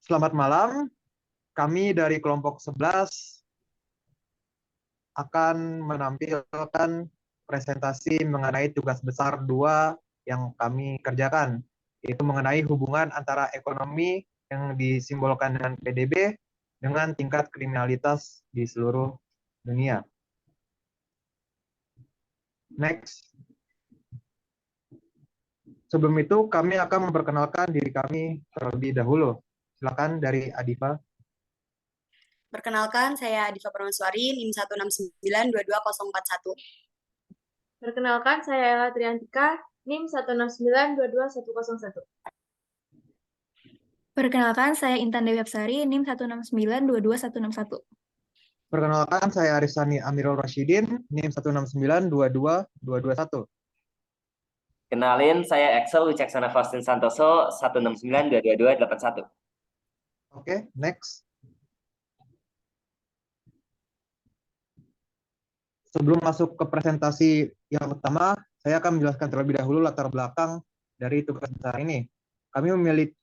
Selamat malam, kami dari kelompok 11 akan menampilkan presentasi mengenai tugas besar 2 yang kami kerjakan, yaitu mengenai hubungan antara ekonomi yang disimbolkan dengan PDB dengan tingkat kriminalitas di seluruh dunia. Next. Sebelum itu, kami akan memperkenalkan diri kami terlebih dahulu. Silakan dari Adifa. Perkenalkan, saya Diva Permaiswari, NIM 1692241. Perkenalkan, saya Ella Triantika, NIM 1692201. Perkenalkan, saya Intan Dewi Apsari, NIM 1692261. Perkenalkan, saya Arisani Amirul Rasyidin, NIM 1692221. Kenalin, saya Excel Wicaksana Faustin Santoso, 1692221. Oke, next. Sebelum masuk ke presentasi yang pertama, saya akan menjelaskan terlebih dahulu latar belakang dari tugas besar ini. Kami memilih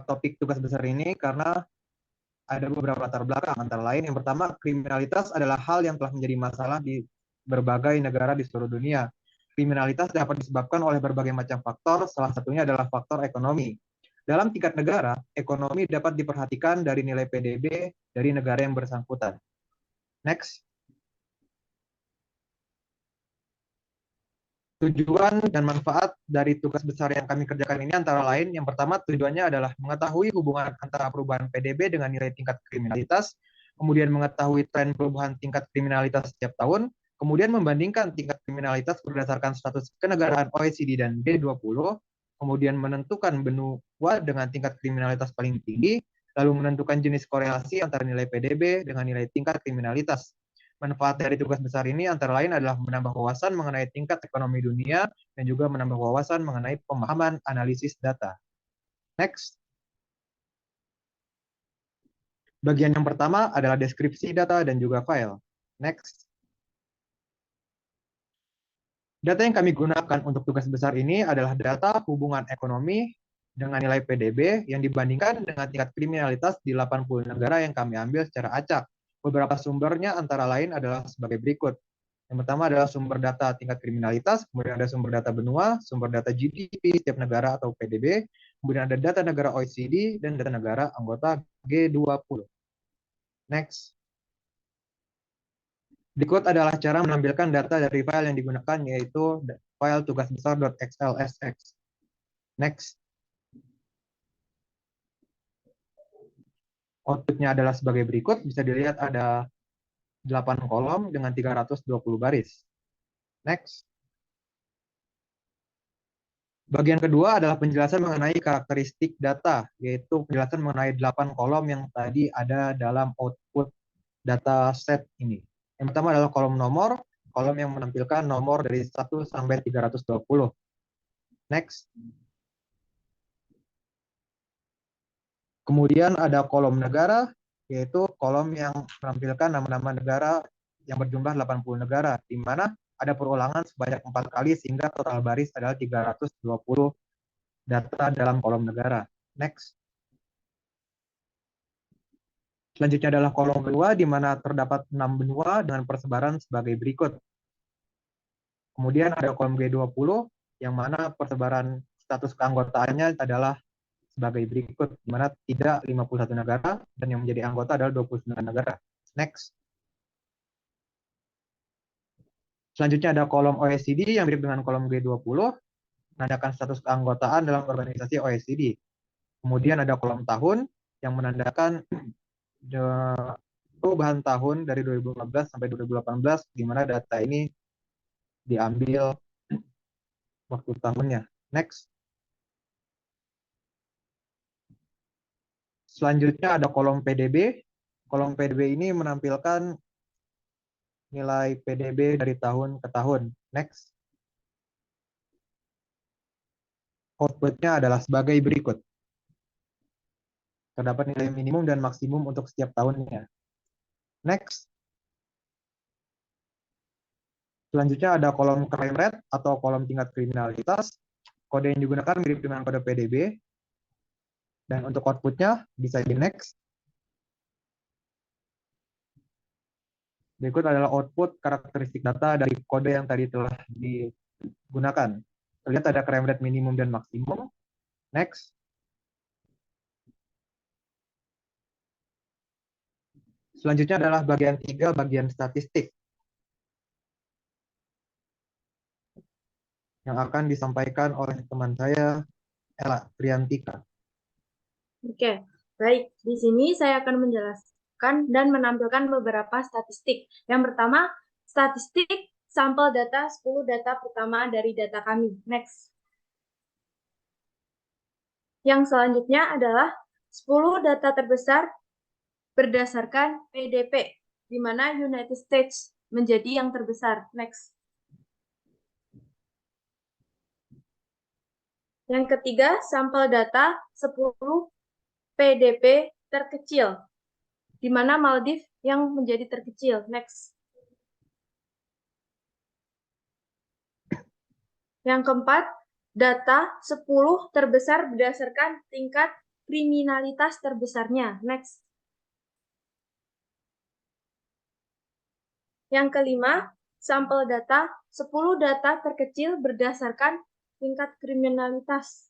topik tugas besar ini karena ada beberapa latar belakang. Antara lain, yang pertama, kriminalitas adalah hal yang telah menjadi masalah di berbagai negara di seluruh dunia. Kriminalitas dapat disebabkan oleh berbagai macam faktor, salah satunya adalah faktor ekonomi. Dalam tingkat negara, ekonomi dapat diperhatikan dari nilai PDB dari negara yang bersangkutan. Next. Tujuan dan manfaat dari tugas besar yang kami kerjakan ini antara lain, yang pertama tujuannya adalah mengetahui hubungan antara perubahan PDB dengan nilai tingkat kriminalitas, kemudian mengetahui tren perubahan tingkat kriminalitas setiap tahun, kemudian membandingkan tingkat kriminalitas berdasarkan status kenegaraan OECD dan G20, kemudian menentukan benua dengan tingkat kriminalitas paling tinggi, lalu menentukan jenis korelasi antara nilai PDB dengan nilai tingkat kriminalitas. Manfaat dari tugas besar ini antara lain adalah menambah wawasan mengenai tingkat ekonomi dunia dan juga menambah wawasan mengenai pemahaman analisis data. Next. Bagian yang pertama adalah deskripsi data dan juga file. Next. Data yang kami gunakan untuk tugas besar ini adalah data hubungan ekonomi dengan nilai PDB yang dibandingkan dengan tingkat kriminalitas di 80 negara yang kami ambil secara acak. Beberapa sumbernya antara lain adalah sebagai berikut. Yang pertama adalah sumber data tingkat kriminalitas, kemudian ada sumber data benua, sumber data GDP setiap negara atau PDB, kemudian ada data negara OECD, dan data negara anggota G20. Next. Berikut adalah cara menampilkan data dari file yang digunakan, yaitu file tugas besar.xlsx. Next. Outputnya adalah sebagai berikut, bisa dilihat ada 8 kolom dengan 320 baris. Next. Bagian kedua adalah penjelasan mengenai karakteristik data, yaitu penjelasan mengenai 8 kolom yang tadi ada dalam output data set ini. Yang pertama adalah kolom nomor, kolom yang menampilkan nomor dari 1 sampai 320. Next. Kemudian ada kolom negara, yaitu kolom yang menampilkan nama-nama negara yang berjumlah 80 negara, di mana ada perulangan sebanyak 4 kali sehingga total baris adalah 320 data dalam kolom negara. Next. Selanjutnya adalah kolom benua, di mana terdapat 6 benua dengan persebaran sebagai berikut. Kemudian ada kolom G20, yang mana persebaran status keanggotaannya adalah sebagai berikut, di mana tidak 51 negara, dan yang menjadi anggota adalah 29 negara. Next. Selanjutnya ada kolom OECD yang mirip dengan kolom G20, menandakan status keanggotaan dalam organisasi OECD. Kemudian ada kolom tahun, yang menandakan perubahan tahun dari 2015 sampai 2018, di mana data ini diambil waktu tahunnya. Next. Selanjutnya ada kolom PDB. Kolom PDB ini menampilkan nilai PDB dari tahun ke tahun. Next. Outputnya adalah sebagai berikut. Terdapat nilai minimum dan maksimum untuk setiap tahunnya. Next. Selanjutnya ada kolom crime rate atau kolom tingkat kriminalitas. Kode yang digunakan mirip dengan kode PDB. Dan untuk outputnya bisa di next. Berikut adalah output karakteristik data dari kode yang tadi telah digunakan. Terlihat ada crime rate minimum dan maksimum. Next. Selanjutnya adalah bagian 3, bagian statistik. Yang akan disampaikan oleh teman saya, Ella Triantika. Oke, baik. Di sini saya akan menjelaskan dan menampilkan beberapa statistik. Yang pertama, statistik sampel data 10 data pertama dari data kami. Next. Yang selanjutnya adalah 10 data terbesar berdasarkan PDP, di mana United States menjadi yang terbesar. Next. Yang ketiga, sampel data 10 PDP terkecil, di mana Maldives yang menjadi terkecil. Next. Yang keempat, data 10 terbesar berdasarkan tingkat kriminalitas terbesarnya. Next. Yang kelima, sampel data 10 data terkecil berdasarkan tingkat kriminalitas.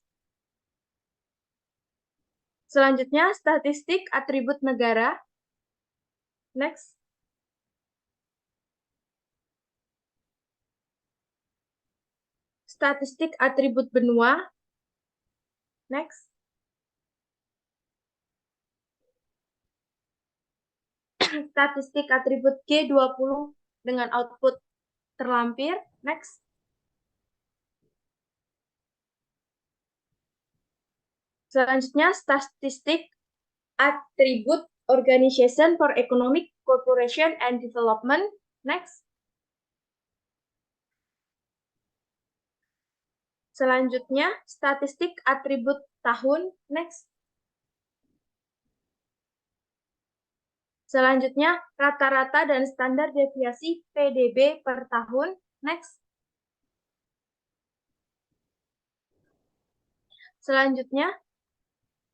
Selanjutnya, statistik atribut negara. Next. Statistik atribut benua. Next. Statistik atribut G20 dengan output terlampir. Next. Selanjutnya, statistik atribut Organization for Economic Cooperation and Development. Next. Selanjutnya, statistik atribut tahun. Next. Selanjutnya, rata-rata dan standar deviasi PDB per tahun. Next. Selanjutnya,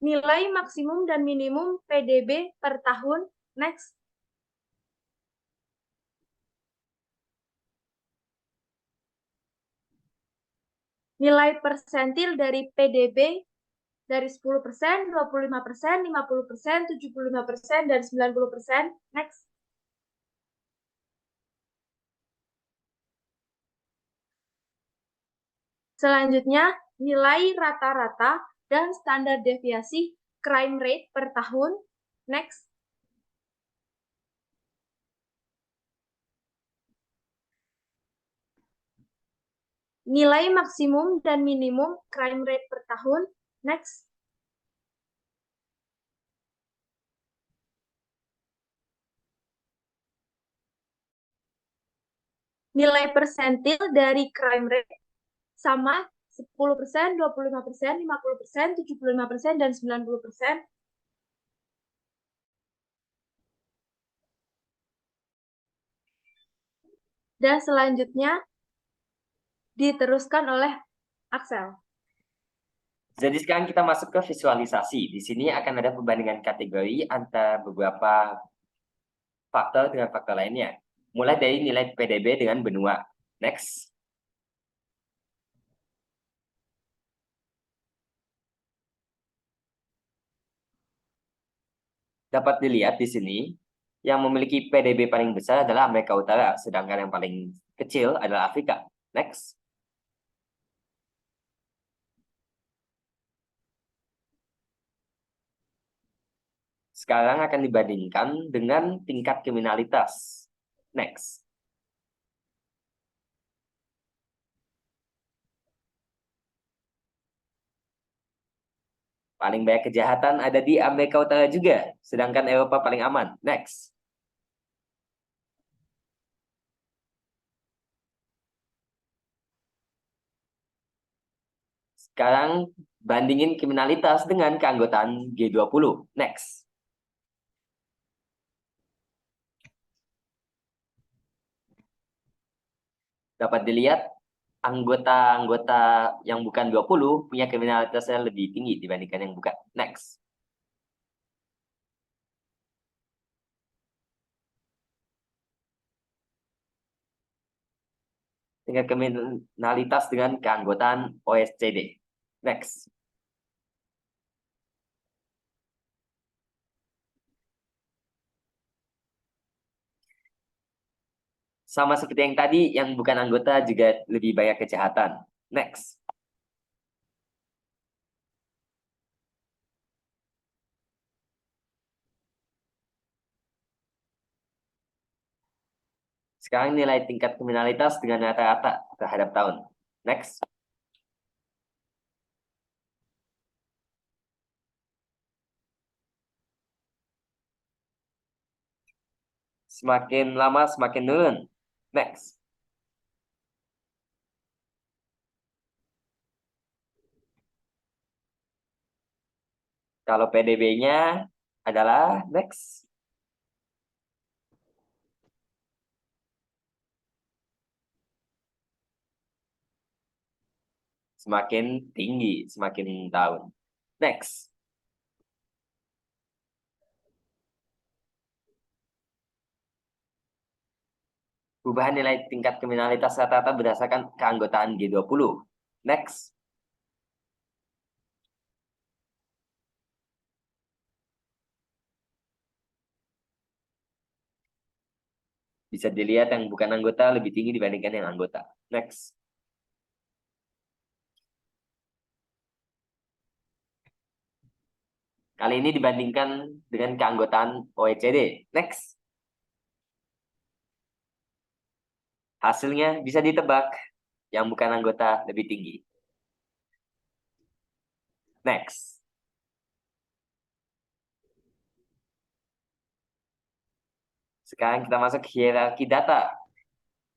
nilai maksimum dan minimum PDB per tahun. Next. Nilai persentil dari PDB dari 10%, 25%, 50%, 75%, dan 90%. Next. Selanjutnya, nilai rata-rata dan standar deviasi crime rate per tahun. Next. Nilai maksimum dan minimum crime rate per tahun. Next. Nilai persentil dari crime rate sama 10%, 25%, 50%, 75%, dan 90%. Dan selanjutnya diteruskan oleh Axel. Jadi sekarang kita masuk ke visualisasi. Di sini akan ada perbandingan kategori antara beberapa faktor dengan faktor lainnya. Mulai dari nilai PDB dengan benua. Next. Dapat dilihat di sini, yang memiliki PDB paling besar adalah Amerika Utara, sedangkan yang paling kecil adalah Afrika. Next. Sekarang akan dibandingkan dengan tingkat kriminalitas. Next. Paling banyak kejahatan ada di Amerika Utara juga, sedangkan Eropa paling aman. Next. Sekarang bandingin kriminalitas dengan keanggotaan G20. Next. Dapat dilihat anggota-anggota yang bukan 20 punya kriminalitasnya lebih tinggi dibandingkan yang bukan. Next. Tingkat kriminalitas dengan keanggotaan OECD. Next. Sama seperti yang tadi, yang bukan anggota juga lebih banyak kejahatan. Next. Sekarang nilai tingkat kriminalitas dengan rata-rata terhadap tahun. Next. Semakin lama semakin turun. Next. Kalau PDB-nya adalah next. Semakin tinggi, semakin tahun. Next. Perubahan nilai tingkat kriminalitas rata-rata berdasarkan keanggotaan G20. Next. Bisa dilihat yang bukan anggota lebih tinggi dibandingkan yang anggota. Next. Kali ini dibandingkan dengan keanggotaan OECD. Next. Hasilnya bisa ditebak. Yang bukan anggota lebih tinggi. Next. Sekarang kita masuk hierarki data.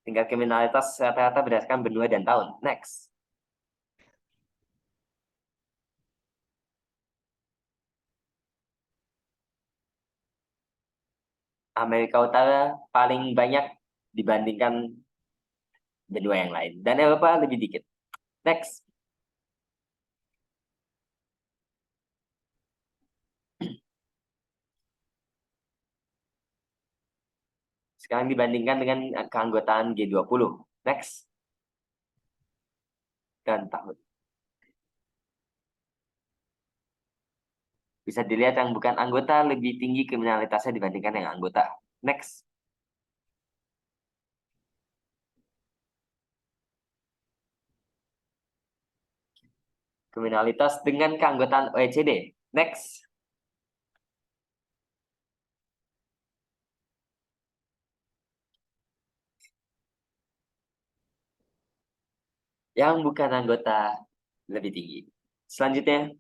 Tingkat kriminalitas rata-rata berdasarkan benua dan tahun. Next. Amerika Utara paling banyak dibandingkan benua yang lain. Dan Eropa lebih dikit. Next. Sekarang dibandingkan dengan keanggotaan G20. Next. Dan tahun. Bisa dilihat yang bukan anggota lebih tinggi kriminalitasnya dibandingkan yang anggota. Next. Kriminalitas dengan keanggotaan OECD. Next. Yang bukan anggota lebih tinggi. Selanjutnya.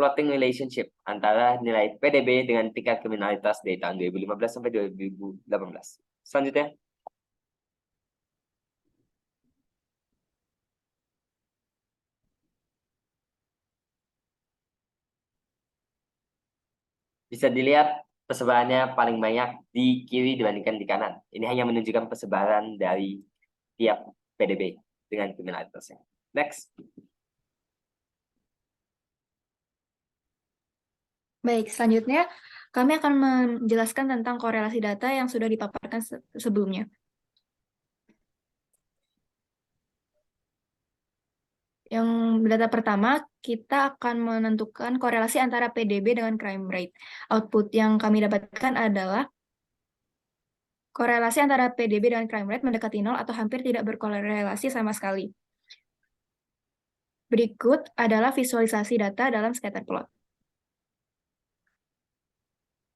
Plotting relationship antara nilai PDB dengan tingkat kriminalitas dari tahun 2015 sampai 2018. Selanjutnya. Bisa dilihat persebarannya paling banyak di kiri dibandingkan di kanan. Ini hanya menunjukkan persebaran dari tiap PDB dengan kriminalitasnya. Next. Baik, selanjutnya kami akan menjelaskan tentang korelasi data yang sudah dipaparkan sebelumnya. Yang data pertama, kita akan menentukan korelasi antara PDB dengan crime rate. Output yang kami dapatkan adalah korelasi antara PDB dengan crime rate mendekati 0 atau hampir tidak berkorelasi sama sekali. Berikut adalah visualisasi data dalam scatter plot.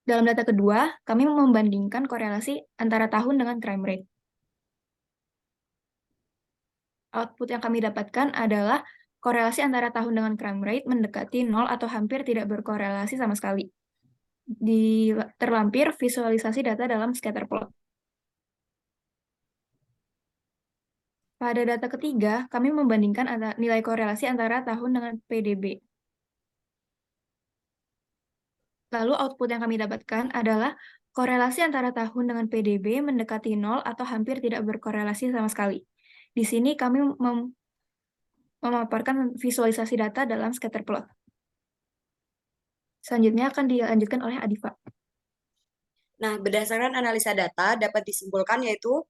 Dalam data kedua, kami membandingkan korelasi antara tahun dengan crime rate. Output yang kami dapatkan adalah korelasi antara tahun dengan crime rate mendekati 0 atau hampir tidak berkorelasi sama sekali. Terlampir visualisasi data dalam scatter plot. Pada data ketiga, kami membandingkan nilai korelasi antara tahun dengan PDB. Lalu output yang kami dapatkan adalah korelasi antara tahun dengan PDB mendekati 0 atau hampir tidak berkorelasi sama sekali. Di sini kami memaparkan visualisasi data dalam scatter plot. Selanjutnya akan dilanjutkan oleh Adifa. Nah, berdasarkan analisa data dapat disimpulkan yaitu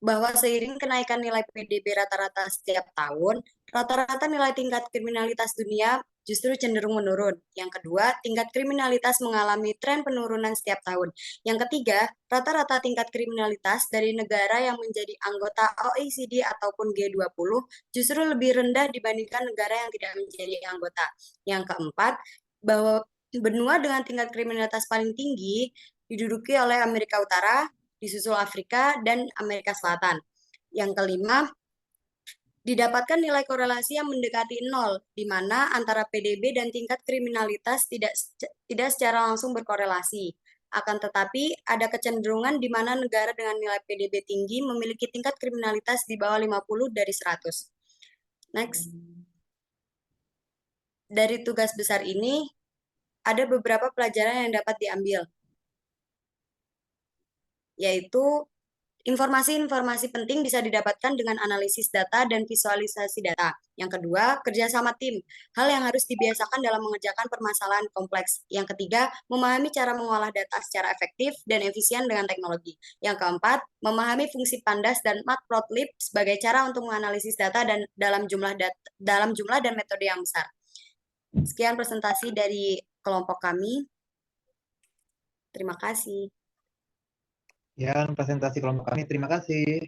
bahwa seiring kenaikan nilai PDB rata-rata setiap tahun, rata-rata nilai tingkat kriminalitas dunia justru cenderung menurun. Yang kedua, tingkat kriminalitas mengalami tren penurunan setiap tahun. Yang ketiga, rata-rata tingkat kriminalitas dari negara yang menjadi anggota OECD ataupun G20 justru lebih rendah dibandingkan negara yang tidak menjadi anggota. Yang keempat, bahwa benua dengan tingkat kriminalitas paling tinggi diduduki oleh Amerika Utara, disusul Afrika, dan Amerika Selatan. Yang kelima, didapatkan nilai korelasi yang mendekati 0, di mana antara PDB dan tingkat kriminalitas tidak secara langsung berkorelasi. Akan tetapi, ada kecenderungan di mana negara dengan nilai PDB tinggi memiliki tingkat kriminalitas di bawah 50 dari 100. Next. Dari tugas besar ini, ada beberapa pelajaran yang dapat diambil, yaitu informasi-informasi penting bisa didapatkan dengan analisis data dan visualisasi data. Yang kedua, kerjasama tim, hal yang harus dibiasakan dalam mengerjakan permasalahan kompleks. Yang ketiga, memahami cara mengolah data secara efektif dan efisien dengan teknologi. Yang keempat, memahami fungsi pandas dan matplotlib sebagai cara untuk menganalisis data dan dalam jumlah dan metode yang besar. Sekian presentasi dari kelompok kami. Terima kasih. Yang presentasi kelompok kami, terima kasih.